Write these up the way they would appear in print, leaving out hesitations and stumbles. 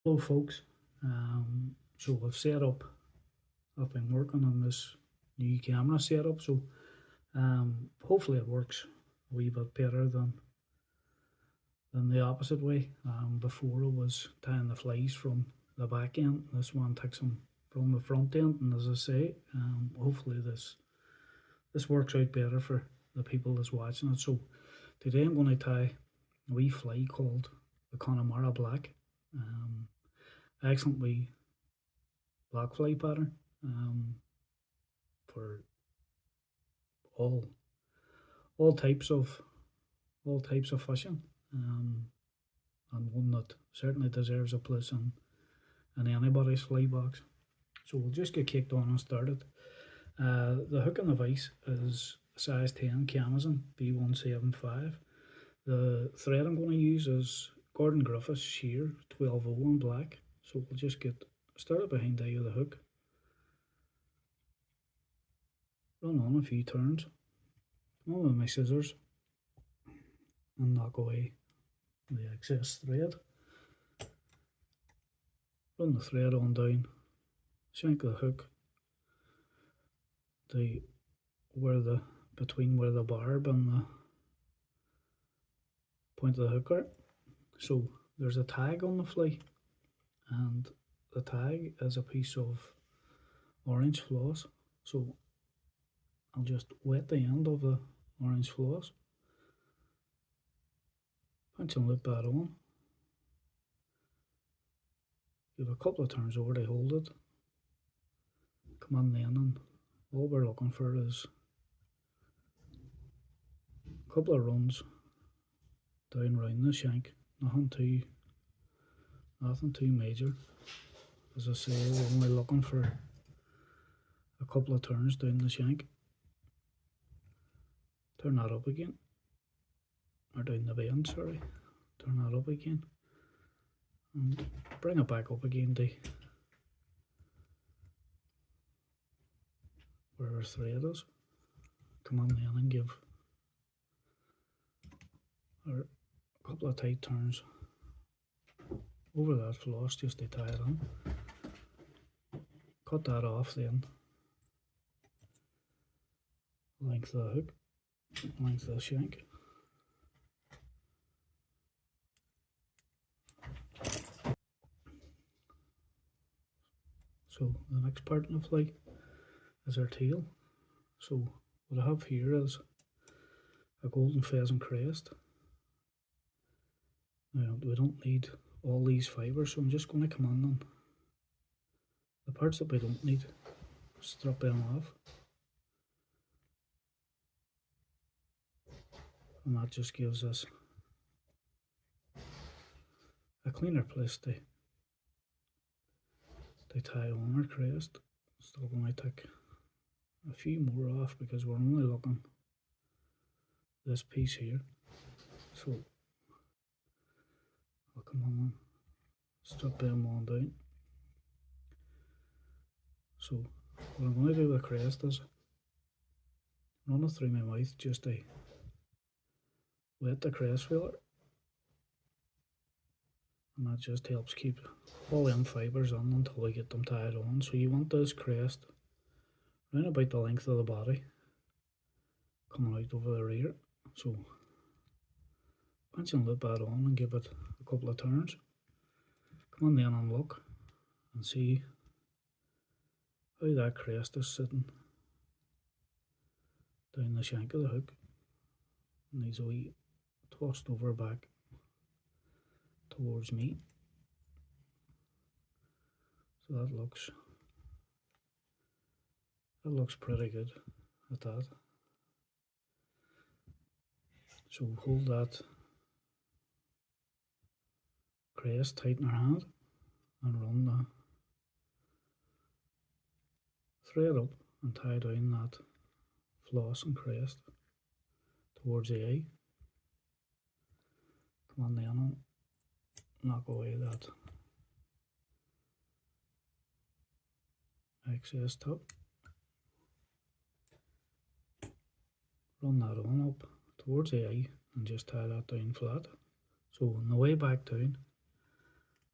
Hello folks, so I've been working on this new camera setup, so hopefully it works a wee bit better than the opposite way. Before I was tying the flies from the back end, this one takes them from the front end, and as I say, hopefully this works out better for the people that's watching it. So today I'm going to tie a wee fly called the Connemara Black. Excellent wee black fly pattern for all types of fishing, and one that certainly deserves a place in anybody's fly box. So we'll just get kicked on and started. The hook and the vise is size 10 Camazon B175. The thread I'm going to use is Gordon Griffiths sheer 1201 black. So we'll just get started behind the eye of the hook, run on a few turns, come on with my scissors and knock away the excess thread. Run the thread on down, shank the hook between where the barb and the point of the hook are. So there's a tag on the fly, and the tag is a piece of orange floss. So I'll just wet the end of the orange floss, pinch and loop that on, give a couple of turns over to hold it, come on then, and all we're looking for is a couple of runs down round the shank, nothing too major. As I say, we're only looking for a couple of turns down the shank. Turn that up again, or down the bend, sorry. Turn that up again, and bring it back up again to where our thread is. Come on then and give a couple of tight turns over that floss just to tie it on. Cut that off then. Length of the hook, length of the shank. So the next part of the fly is our tail. So what I have here is a golden pheasant crest. Now we don't need all these fibres, so I'm just going to come on and the parts that we don't need, strip them off, and that just gives us a cleaner place to tie on our crest. Still going to take a few more off because we're only looking this piece here. So I'll come on and strip them on down. So what I'm going to do with the crest is run it through my mouth just to wet the crest feeler, and that just helps keep all them fibres on until we get them tied on. So you want this crest around about the length of the body, coming out over the rear. So pinch and loop that on and give it a couple of turns. Come on then and look and see how that crest is sitting down the shank of the hook. It needs a wee twist over back towards me. So that looks pretty good at that. So hold that crest tight in our hand and run the thread up and tie down that floss and crest towards the eye. Come on then and knock away that excess top. Run that on up towards the eye and just tie that down flat. So on the way back down,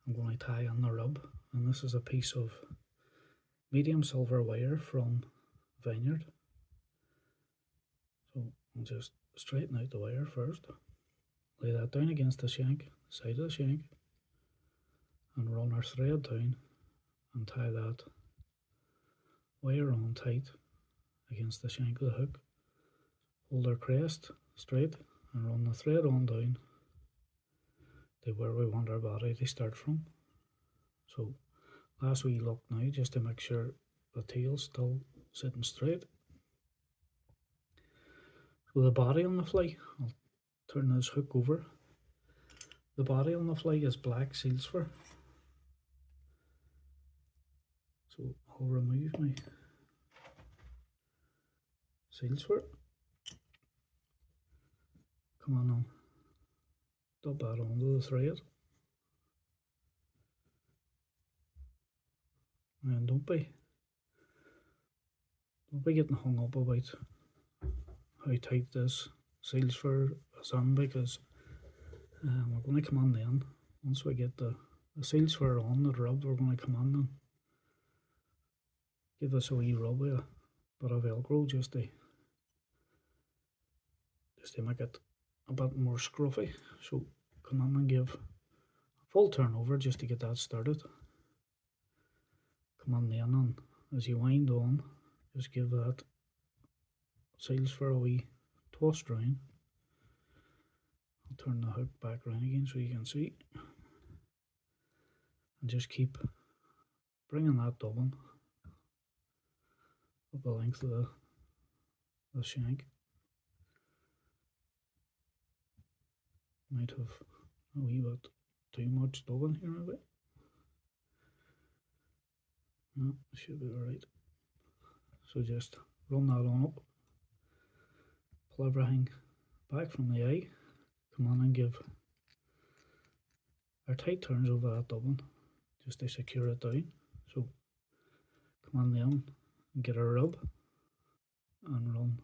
I'm going to tie in the rub, and this is a piece of medium silver wire from Vineyard. So I'll just straighten out the wire first, lay that down against the shank, side of the shank, and run our thread down and tie that wire on tight against the shank of the hook. Hold our crest straight and run the thread on down to where we want our body to start from. So last wee look now, just to make sure the tail's still sitting straight. So the body on the fly, I'll turn this hook over. The body on the fly is black seals fur. So I'll remove my seals fur. Come on, dub that onto the thread. And don't be getting hung up about how tight this seals fur is on, because we're going to come on then. Once we get the seals fur on the rub, we're going to come on and give this a wee rub with a bit of Velcro just to make it a bit more scruffy. So come on and give a full turn over just to get that started. Come on then, and as you wind on, just give that seals fur a wee twist round. I'll turn the hook back around again so you can see, and just keep bringing that dubbing up the length of the shank. Might have a wee bit too much dubbing here maybe. No, should be alright. So just run that on up, pull everything back from the eye, come on and give our tight turns over that dubbing just to secure it down. So come on then and get a rub and run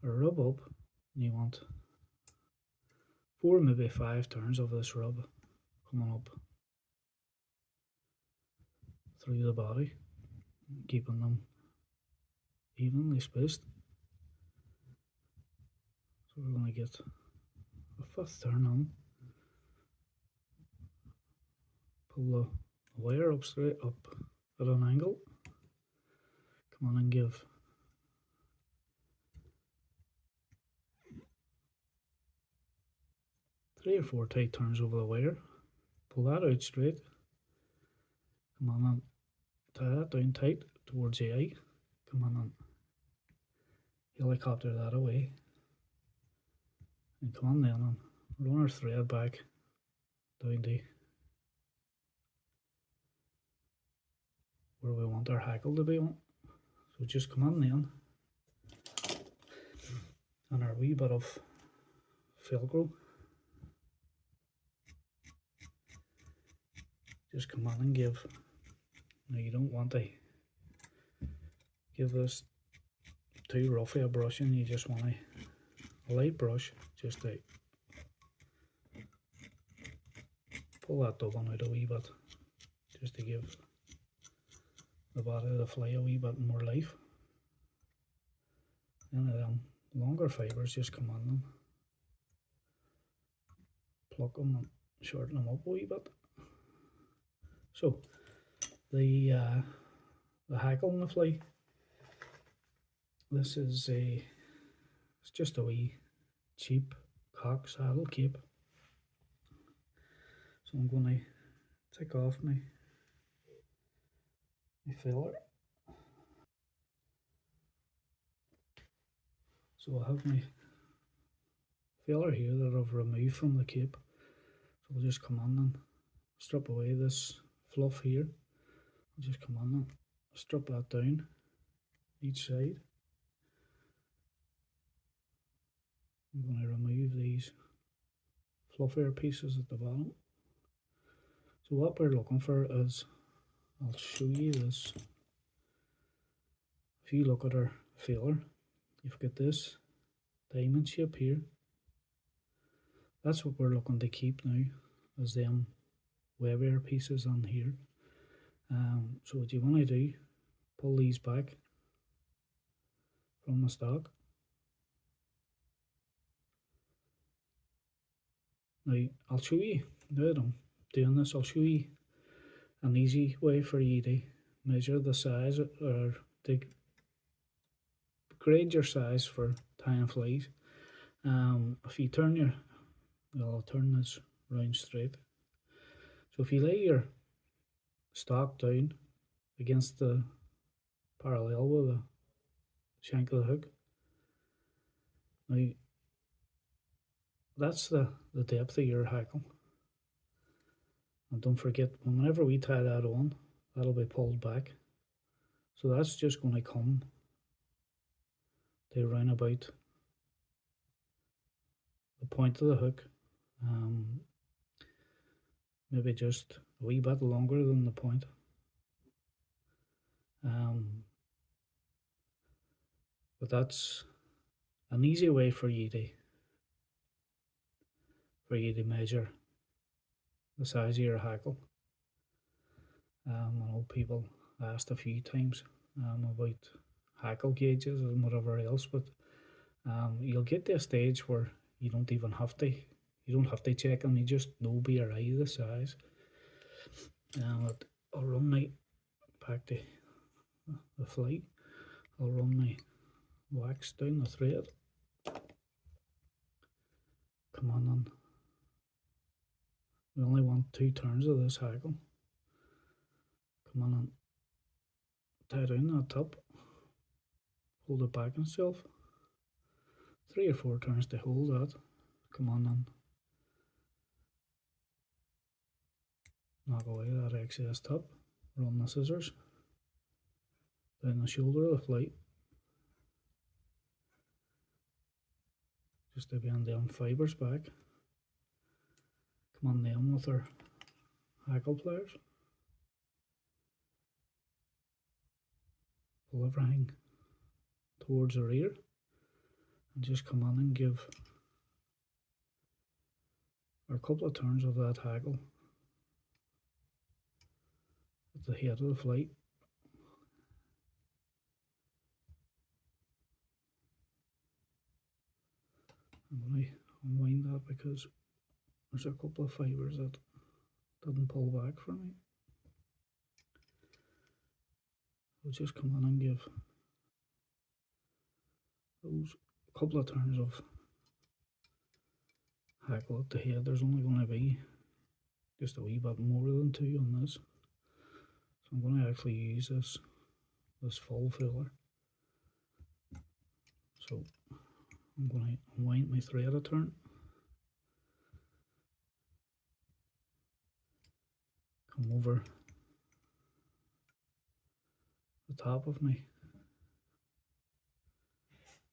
a rub up, and you want 4, maybe 5 turns of this rub coming up through the body, keeping them evenly spaced. So we're going to get a 5th turn on, pull the wire up straight up at an angle, come on and give 3 or 4 tight turns over the wire, pull that out straight, come on and tie that down tight towards the eye, come on and helicopter that away, and come on then and run our thread back down to where we want our hackle to be on. So just come on then, and our wee bit of Velcro, just come on and give, now you don't want to give this too roughy a brushing, you just want a light brush just to pull that dubbing out a wee bit, just to give the body of the fly a wee bit more life. And then longer fibres, just come on them, pluck them and shorten them up a wee bit. So the hackle on the fly, this is it's just a wee cheap cock saddle cape. So I'm going to take off my filler. So I have my filler here that I've removed from the cape. So I'll just come on and strip away this fluff here. I'll just come on and strip that down each side. I'm going to remove these fluffier pieces at the bottom. So what we're looking for is, I'll show you this. If you look at our feeler, you've got this diamond shape here. That's what we're looking to keep now as them webier pieces on here. So what you want to do, pull these back from the stock. Now I'll show you, now that I'm doing this, I'll show you an easy way for you to measure the size or to grade your size for tying flies. If you turn your, well, I'll turn this round straight. So if you lay your stock down against the parallel with the shank of the hook, now that's the depth of your hackle. And don't forget, whenever we tie that on, that'll be pulled back. So that's just going to come to round about the point of the hook, maybe just a wee bit longer than the point. But that's an easy way for you to measure the size of your hackle. I know people asked a few times about hackle gauges and whatever else, but you'll get to a stage where you don't even have to. You don't have to check them. You just know by your eye the size. I'll run my back to the fly. I'll run my wax down the thread. Come on. We only want 2 turns of this hackle. Come on and tie down that top. Hold it back itself. 3 or 4 turns to hold that. Come on and knock away that excess top. Run the scissors down the shoulder of the fly, just to bend them fibres back. Come on then with our hackle pliers. Pull everything towards the rear and just come on and give a couple of turns of that hackle at the head of the fly. I'm going to unwind that because there's a couple of fibres that didn't pull back for me. We'll just come on and give those couple of turns of hackle at the head. There's only going to be just a wee bit more than 2 on this, so I'm going to actually use this full filler. So I'm going to unwind my thread a turn, come over the top of my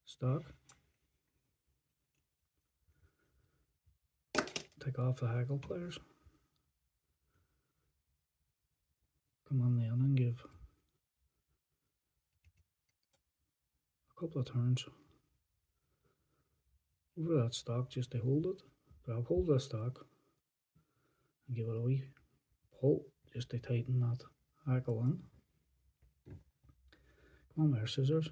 stock, take off the hackle pliers, come on then and give a couple of turns over that stock just to hold it. Grab hold of the stock and give it a wee pull just to tighten that hackle in. Come on there, scissors,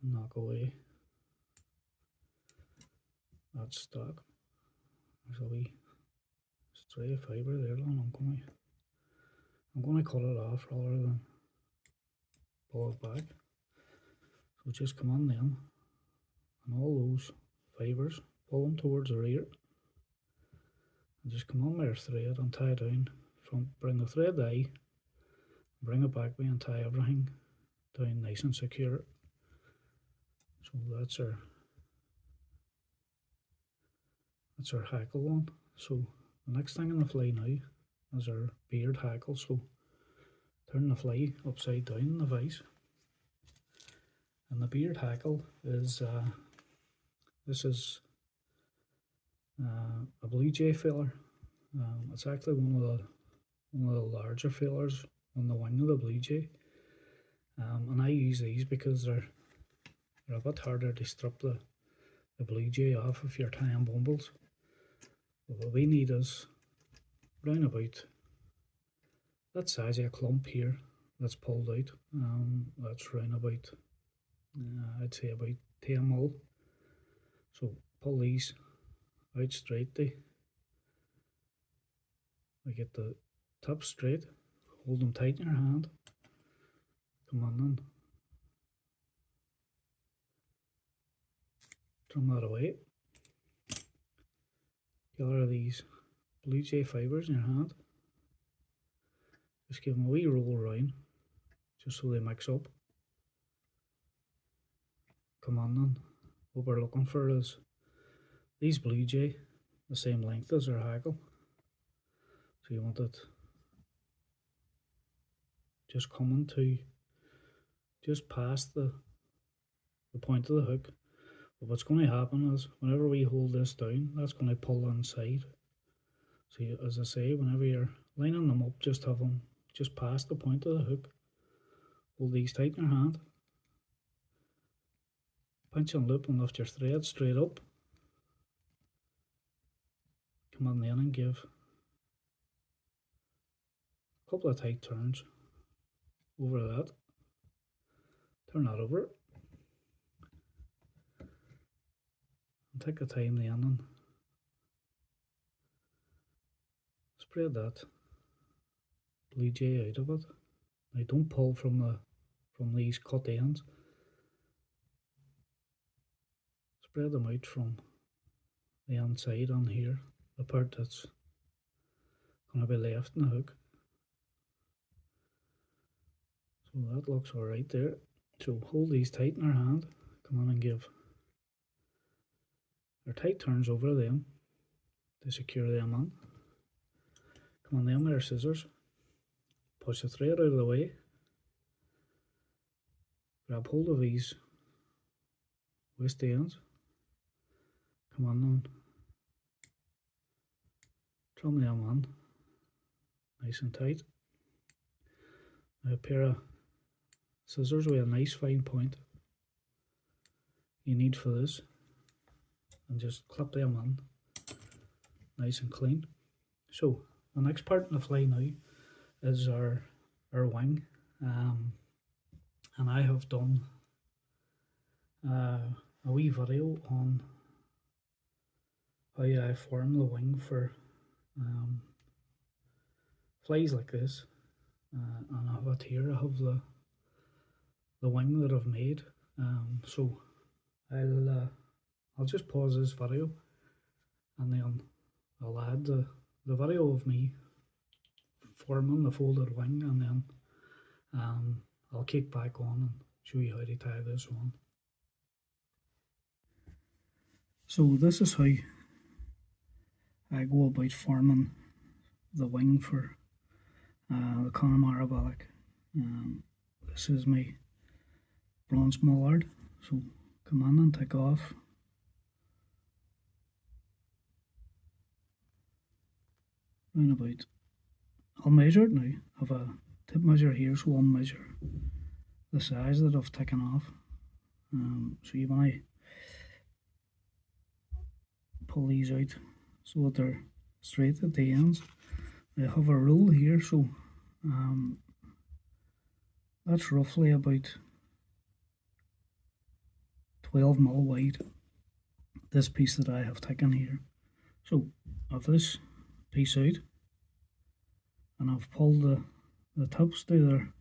and knock away that stock. There's a wee stray fibre there, and I'm going to cut it off rather than pull it back. So just come on then, and all those fibres, pull them towards the rear, and just come on with your thread and tie down from, bring the thread eye, bring it back and tie everything down nice and secure. So that's our hackle one. So the next thing in the fly now is our beard hackle. So turn the fly upside down in the vise, and the beard hackle is this is a blue jay filler. It's actually one of the larger fillers on the wing of the blue jay, and I use these because they're a bit harder to strip the the blue jay off if you're tying bumbles. But what we need is round about that size of a clump here that's pulled out. That's round about, I'd say about 10 mil. So pull these out straight. We get the tip straight, hold them tight in your hand, come on in, trim that away, gather these blue jay fibres in your hand, just give them a wee roll around, just so they mix up. Come on in, what we're looking for is these blue jay, the same length as our hackle, so you want it just coming to just past the point of the hook. But what's going to happen is whenever we hold this down, that's going to pull inside. So as I say, whenever you're lining them up, just have them just past the point of the hook. Hold these tight in your hand, pinch and loop and lift your thread straight up. Come on in and give a couple of tight turns over that. Turn that over. And take the time then and spread that blue jay out of it. Now don't pull from these cut ends. Spread them out from the inside on here, the part that's going to be left in the hook. So that looks alright there. So hold these tight in our hand, come on and give our tight turns over them to secure them on. Come on then with our scissors, push the thread out of the way, grab hold of these waist ends, come on then, trim them on, nice and tight. Now a pair of scissors with a nice fine point you need for this, and just clip them on nice and clean. So the next part in the fly now is our wing, and I have done a wee video on how I form the wing for flies like this, and I have it here. I have the wing that I've made, so I'll just pause this video and then I'll add the video of me forming the folded wing, and then I'll kick back on and show you how to tie this on. So this is how I go about forming the wing for the Connemara Black. This is my bronze mallard, so come on and take off. Round about, I'll measure it now. I have a tip measure here, so I'll measure the size that I've taken off. So you want to pull these out so that they're straight at the ends. I have a rule here, so that's roughly about 12 mil wide, this piece that I have taken here. So I have this piece out, and I've pulled the tips to there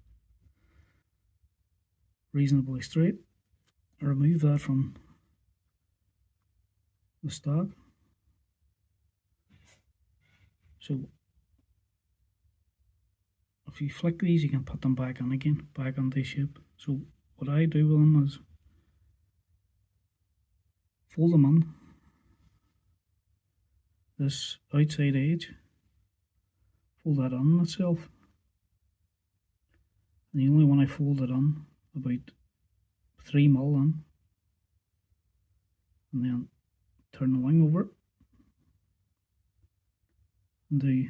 reasonably straight. I remove that from the stock. So if you flick these, you can put them back on again, back into shape. So what I do with them is fold them on this outside edge, fold that on itself, and you only want to fold it on about 3 mil on, and then turn the wing over and do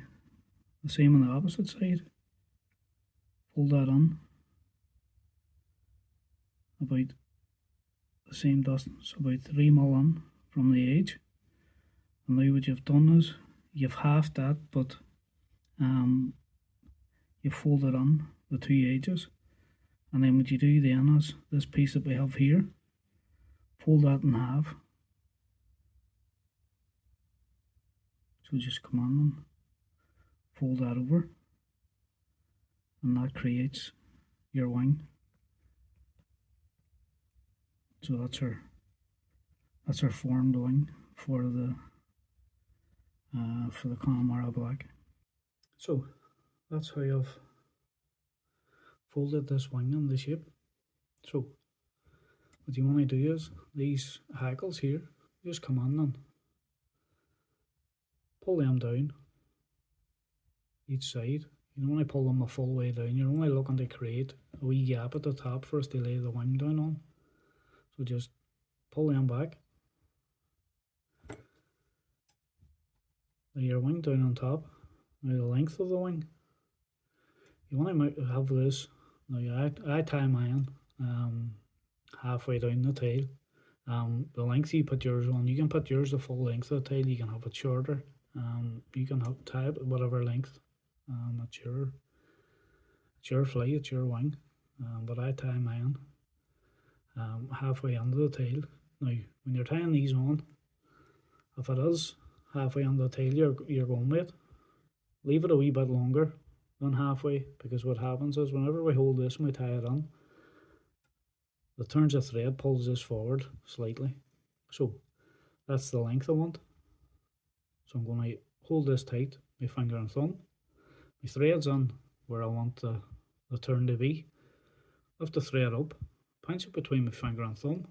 the same on the opposite side. Fold that on about the same distance, about 3 mil on, from the edge. And now what you've done is you've halved that, but you've folded on the two edges. And then what you do then is this piece that we have here, fold that in half. So just come on and fold that over, and that creates your wing. So that's our formed wing for the Connemara Black. So that's how I've folded this wing in the shape. So what you want to do is these hackles here, just come on and pull them down each side. You don't want to pull them the full way down, you're only looking to create a wee gap at the top for us to lay the wing down on. So just pull them back. Lay your wing down on top. Now the length of the wing, you want to have this. Now I tie mine halfway down the tail. The length you put yours on, you can put yours the full length of the tail, you can have it shorter. You can tie it whatever length. It's your fly, it's your wing. But I tie mine halfway under the tail. Now when you're tying these on, if it is halfway under the tail you're going with, leave it a wee bit longer than halfway, because what happens is whenever we hold this and we tie it on, the turns of thread pulls this forward slightly. So that's the length I want. So I'm going to hold this tight, my finger and thumb. My thread's on where I want the turn to be. Lift the thread up, pinch it between my finger and thumb,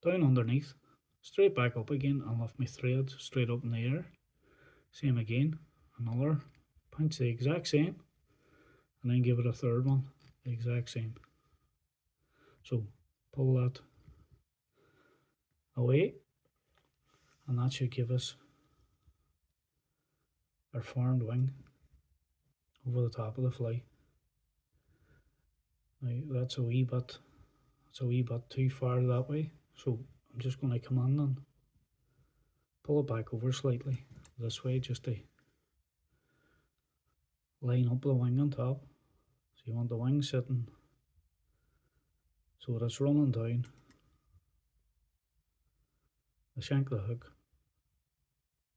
down underneath, straight back up again, and lift my thread straight up in the air. Same again, another, pinch the exact same, and then give it a third one, the exact same. So pull that away, and that should give us our formed wing over the top of the fly. Now that's a wee bit too far that way, so I'm just going to come in and pull it back over slightly this way, just to line up the wing on top. So you want the wing sitting so that it's running down the shank of the hook,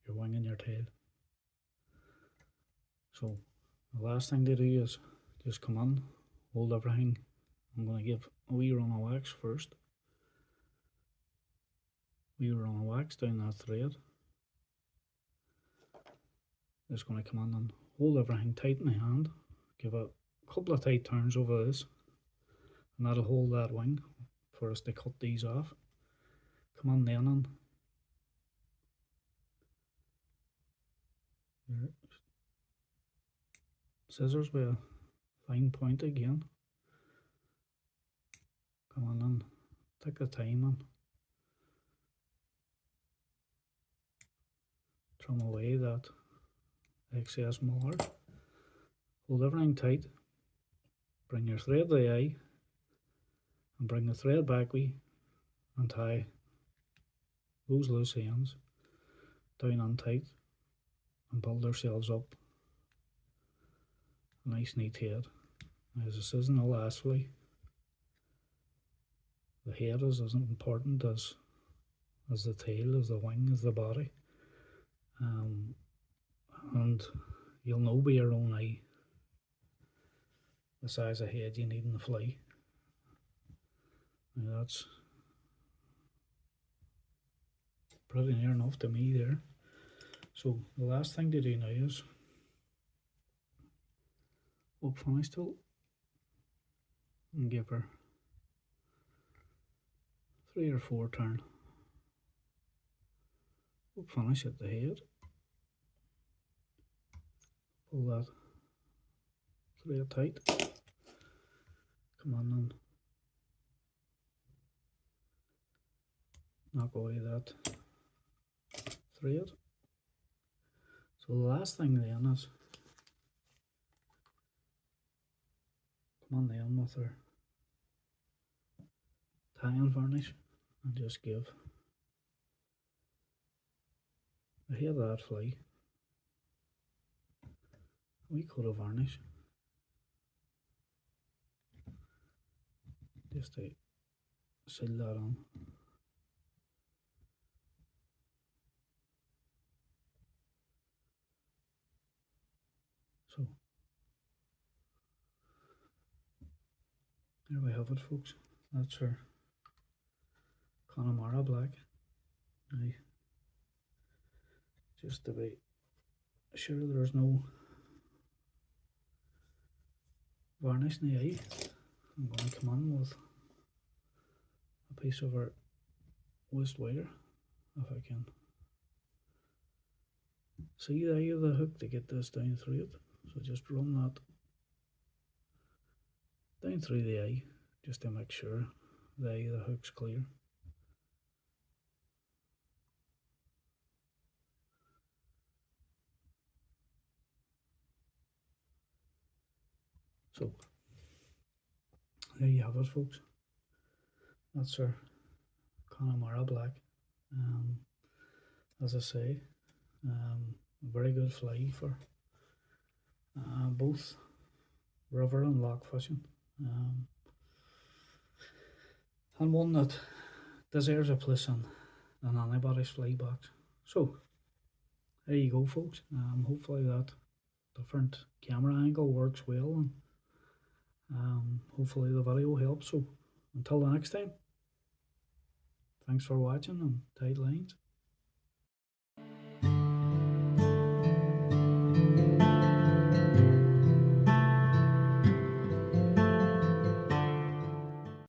your wing and your tail. So the last thing to do is just come in, hold everything. I'm going to give a wee run of wax first. Wee run of wax down that thread. Just going to come in and hold everything tight in my hand. Give a couple of tight turns over this, and that'll hold that wing for us to cut these off. Come on then and your scissors with a fine point again. Come on and take the time and trim away that excess molar. Hold everything tight, bring your thread to the eye, and bring the thread back and tie those loose ends down on tight and build ourselves up a nice neat head. As this isn't the last fly, the head is as important as the tail, as the wing, as the body. And you'll know by your own eye the size of head you need in the fly. Now that's pretty near enough to me there. So the last thing to do now is up finish tool and give her 3 or 4 turn. Up finish at the head. Pull that thread tight. Come on and knock away that thread. So the last thing then is come on then with our tie and varnish and just give I hate that fly. A wee coat of varnish. Just to seal that on. So there we have it, folks. That's our Connemara Black. Now, just to be sure there's no varnish in the eye, I'm going to come in with a piece of our waste wire, if I can. See the eye of the hook to get this down through it. So just run that down through the eye, just to make sure the eye of the hook's clear. So there you have it, folks. That's our Connemara Black. As I say, a very good fly for both river and loch fishing, and one that deserves a place in anybody's fly box. So there you go, folks. Hopefully that different camera angle works well, and hopefully the video helps. So until the next time, thanks for watching, and tight lines.